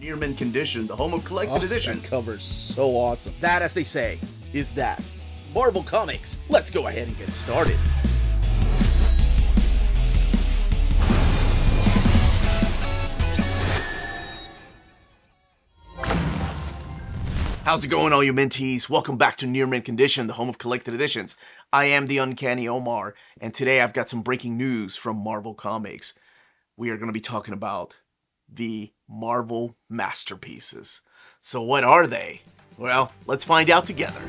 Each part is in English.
Near mint condition, the home of collected editions. That cover's so awesome. That, as they say, is that. Marvel Comics, let's go ahead and get started. How's it going, all you minties? Welcome back to Near Mint Condition, the home of collected editions. I am the Uncanny Omar, and today I've got some breaking news from Marvel Comics. We are going to be talking about the Marvel Masterpieces. So what are they? Well, let's find out together.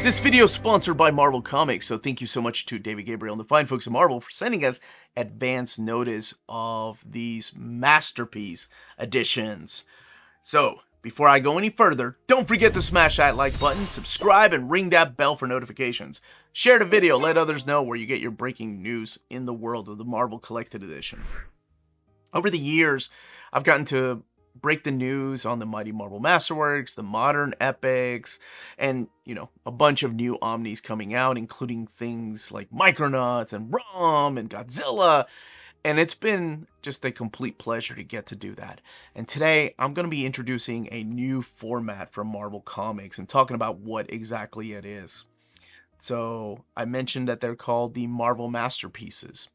This video is sponsored by Marvel Comics, so thank you so much to David Gabriel and the fine folks at Marvel for sending us advance notice of these Masterpiece editions. So, before I go any further, don't forget to smash that like button, subscribe, and ring that bell for notifications. Share the video, let others know where you get your breaking news in the world of the Marvel Collected Edition. Over the years, I've gotten to break the news on the Mighty Marvel Masterworks, the modern epics, and, a bunch of new Omnis coming out, including things like Micronauts and Rom and Godzilla. And it's been just a complete pleasure to get to do that. And today, I'm going to be introducing a new format from Marvel Comics and talking about what exactly it is. So, I mentioned that they're called the Marvel Masterpieces.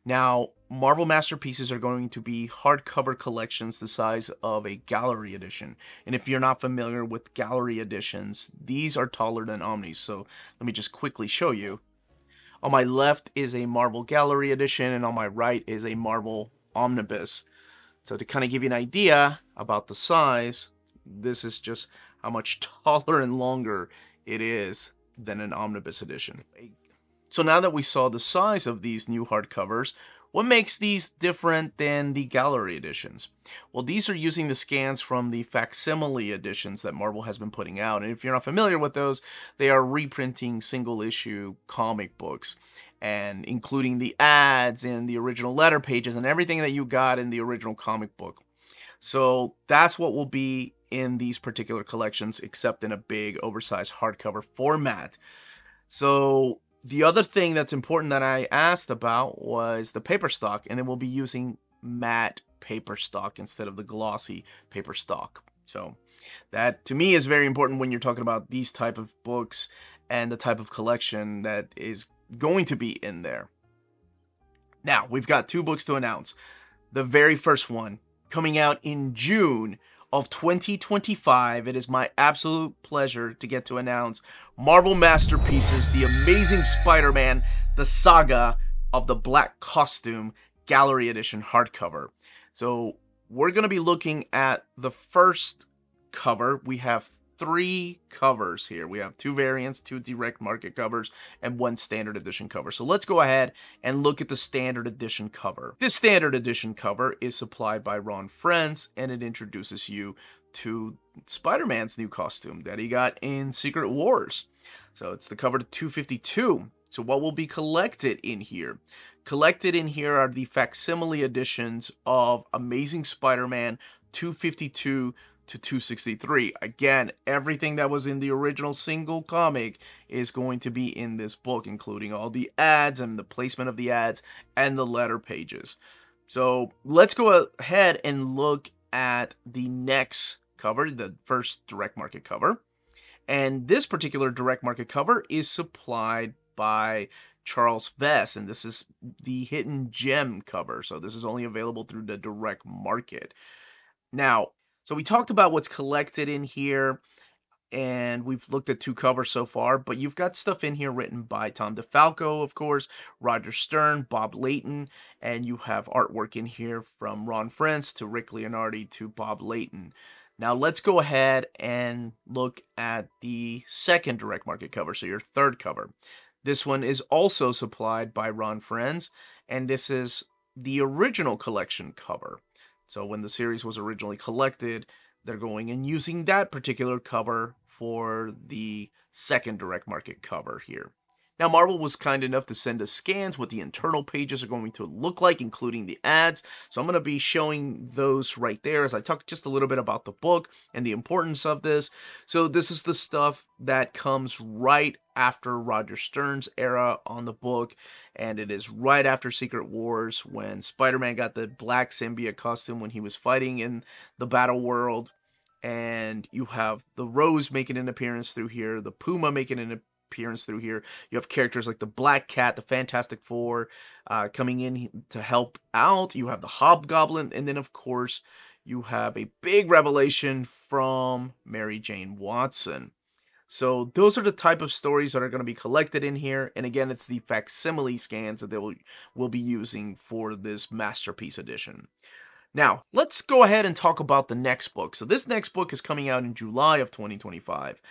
Now, Marvel Masterpieces are going to be hardcover collections the size of a gallery edition. And if you're not familiar with gallery editions, these are taller than Omnis. So let me just quickly show you. On my left is a Marvel Gallery edition, and on my right is a Marvel Omnibus. So to kind of give you an idea about the size, this is just how much taller and longer it is than an Omnibus edition. So now that we saw the size of these new hardcovers, what makes these different than the gallery editions? Well, these are using the scans from the facsimile editions that Marvel has been putting out. And if you're not familiar with those, they are reprinting single-issue comic books, and including the ads and the original letter pages and everything that you got in the original comic book. So that's what will be in these particular collections, except in a big, oversized hardcover format. So the other thing that's important that I asked about was the paper stock, and then we'll be using matte paper stock instead of the glossy paper stock. So that, to me, is very important when you're talking about these type of books and the type of collection that is going to be in there. Now, we've got two books to announce. The very first one, coming out in June of 2025, it is my absolute pleasure to get to announce Marvel Masterpieces, The Amazing Spider-Man, The Saga of the Black Costume Gallery Edition hardcover. So we're going to be looking at the first cover. We have three covers here. We have two variants, two direct market covers, and one standard edition cover. So let's go ahead and look at the standard edition cover. This standard edition cover is supplied by Ron Frenz, and it introduces you to Spider-Man's new costume that he got in Secret Wars. So it's the cover to 252. So what will be collected in here? Collected in here are the facsimile editions of Amazing Spider-Man 252 to 263. Again, everything that was in the original single comic is going to be in this book, including all the ads and the placement of the ads and the letter pages. So let's go ahead and look at the next cover, the first direct market cover. And this particular direct market cover is supplied by Charles Vess, and this is the Hidden Gem cover. So this is only available through the direct market. Now, so we talked about what's collected in here, and we've looked at two covers so far, but you've got stuff in here written by Tom DeFalco, of course, Roger Stern, Bob Layton, and you have artwork in here from Ron Frenz to Rick Leonardi to Bob Layton. Now let's go ahead and look at the second direct market cover, so your third cover. This one is also supplied by Ron Frenz, and this is the original collection cover. So when the series was originally collected, they're going and using that particular cover for the second direct market cover here. Now, Marvel was kind enough to send us scans what the internal pages are going to look like, including the ads. So I'm going to be showing those right there as I talk just a little bit about the book and the importance of this. So this is the stuff that comes right after Roger Stern's era on the book, and it is right after Secret Wars when Spider-Man got the black symbiote costume when he was fighting in the battle world. And you have the Rose making an appearance through here, the Puma making an appearance through here. You have characters like the Black Cat, the Fantastic Four coming in to help out. You have the Hobgoblin, and then of course you have a big revelation from Mary Jane Watson. So those are the type of stories that are going to be collected in here. And again, it's the facsimile scans that they will be using for this Masterpiece edition. Now, let's go ahead and talk about the next book. So this next book is coming out in July of 2025.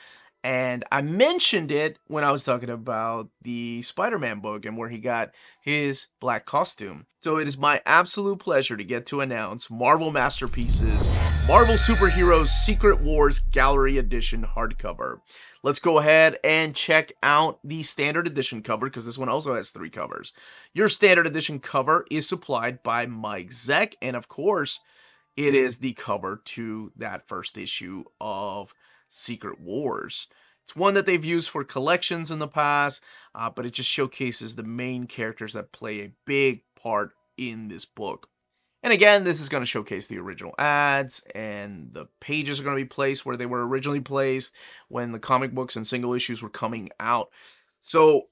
And I mentioned it when I was talking about the Spider-Man book and where he got his black costume. So it is my absolute pleasure to get to announce Marvel Masterpieces Marvel Superheroes Secret Wars Gallery Edition hardcover. Let's go ahead and check out the standard edition cover because this one also has 3 covers. Your standard edition cover is supplied by Mike Zeck, and of course, it is the cover to that first issue of Secret Wars. It's one that they've used for collections in the past, but it just showcases the main characters that play a big part in this book. And again, this is going to showcase the original ads, and the pages are going to be placed where they were originally placed when the comic books and single issues were coming out. So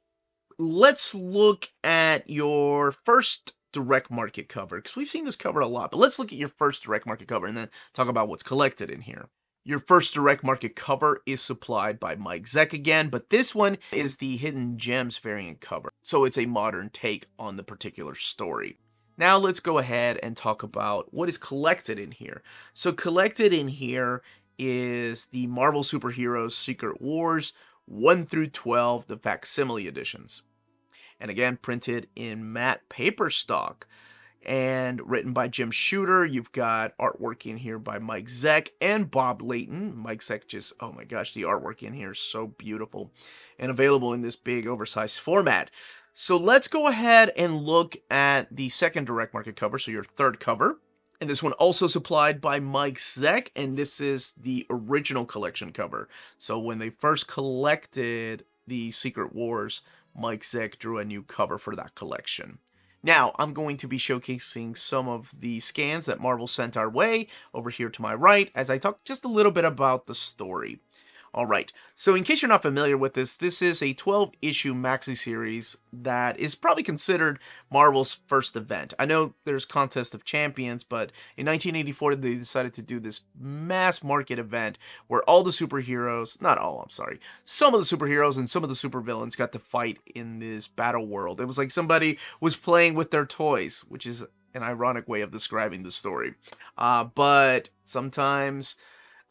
let's look at your first direct market cover, because we've seen this cover a lot, but let's look at your first direct market cover and then talk about what's collected in here. Your first direct market cover is supplied by Mike Zeck again, but this one is the Hidden Gems variant cover. So it's a modern take on the particular story. Now let's go ahead and talk about what is collected in here. So collected in here is the Marvel Superheroes Secret Wars 1 through 12, the facsimile editions. And again, printed in matte paper stock and written by Jim Shooter. You've got artwork in here by Mike Zeck and Bob Layton. Mike Zeck just, oh my gosh, the artwork in here is so beautiful and available in this big oversized format. So let's go ahead and look at the second direct market cover, so your third cover. And this one also supplied by Mike Zeck, and this is the original collection cover. So when they first collected the Secret Wars, Mike Zeck drew a new cover for that collection. Now, I'm going to be showcasing some of the scans that Marvel sent our way over here to my right as I talk just a little bit about the story. Alright, so in case you're not familiar with this, this is a 12-issue maxi-series that is probably considered Marvel's first event. I know there's Contest of Champions, but in 1984 they decided to do this mass-market event where all the superheroes, not all, I'm sorry, some of the superheroes and some of the supervillains got to fight in this battle world. It was like somebody was playing with their toys, which is an ironic way of describing the story. But sometimes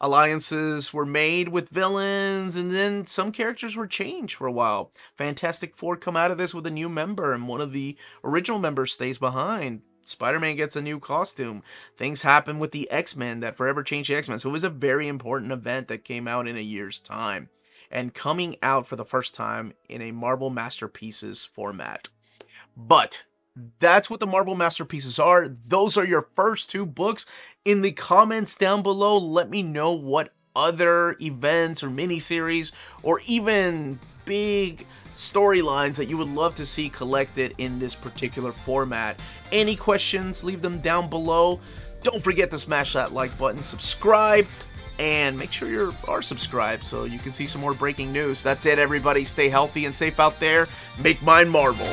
alliances were made with villains, and then some characters were changed for a while. Fantastic Four come out of this with a new member, and one of the original members stays behind. Spider-Man gets a new costume. Things happen with the X-Men that forever changed the X-Men. So it was a very important event that came out in a year's time, and coming out for the first time in a Marvel Masterpieces format. But that's what the Marvel Masterpieces are. Those are your first 2 books. In the comments down below, let me know what other events or miniseries or even big storylines that you would love to see collected in this particular format. Any questions, leave them down below. Don't forget to smash that like button, subscribe, and make sure you are subscribed so you can see some more breaking news. That's it, everybody. Stay healthy and safe out there. Make mine Marvel.